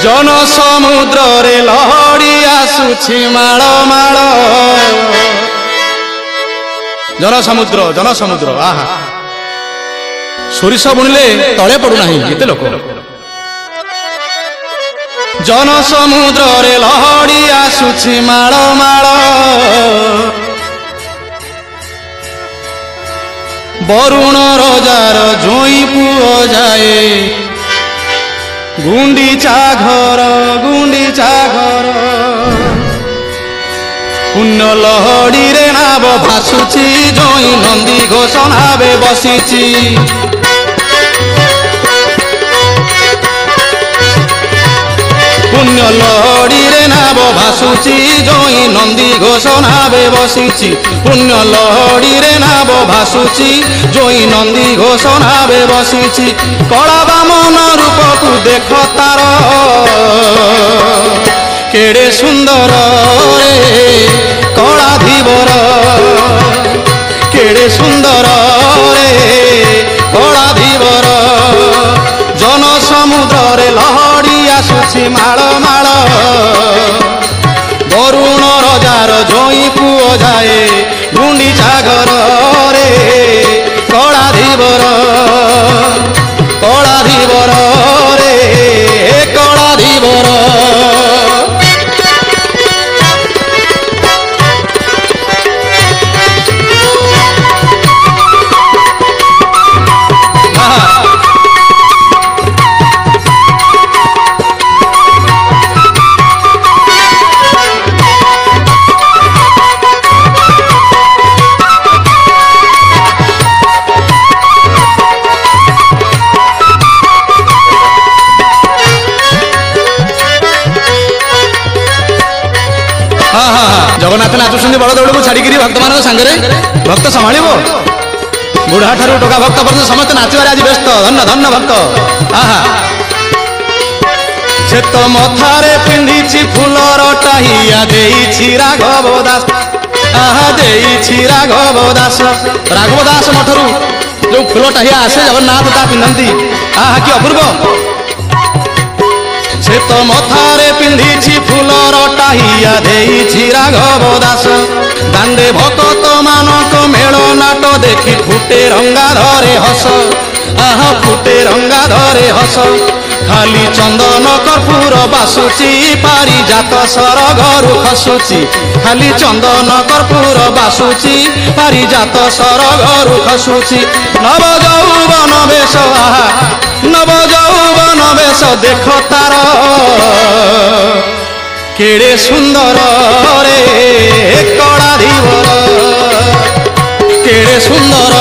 जन समुद्र रे लहड़ी आसुछि माळ माळ जन समुद्र आहा सोरिष बुणिले तले पड़ू नाही एते लोक जन समुद्र रे लहड़ी आसुछि माळ माळ बरुण रजार जोई पुओ जाए गुंडीचा घर पुण्य लहड़ी रे नाव भासुची जोई नंदी घोष नावे बसीची पुण्य लहड़ी रे नाव भासुची जोई नंदी घोष नावे बसीची पुण्य लहड़ी रे नाव भासुची जोई नंदी घोष नावे बसीची कला बामन रूप को देख तार केड़े सुंदर रे कला धीवर केड़े सुंदर रे कला धीवर जन समुद्र रे लहड़ी आसुछि माळ माळ बरुण रजार जोई पुओ जाए गुंडीचा घर रे कला धीवर रे कला धीवर जगन्नाथ नाचुंट बड़ दौड़ को छाड़ी भक्त मान सागर भक्त संभाल बुढ़ा ठार टोका भक्त पर्यटन समस्त नाचबार आज व्यस्त धन्य धन्य भक्त आहा से तो मथारे पिंधी फुलर टाहिया देई राघव दास आहा देई राघव दास मठरू जो फुल टाहिया आसे जगन्नाथ ता पिंधती आहा कि अपूर्व से तो मथारे पिंधी फुलर टाहिया देई राघव दास दांडे भक्त मानक मेल नाट देखी फुटे रंगा धरे हस आहा फुटे रंगा धरे हस खाली चंदन कर्पूर बासुची पारिजात सर घरु खसुची खाली चंदन कर्पूर बासुची पारिजात सर घरु खसुची नव यौवन वेश आहा नव यौवन वेश देख तार केड़े सुंदर रे कला धीवर केड़े सुंदर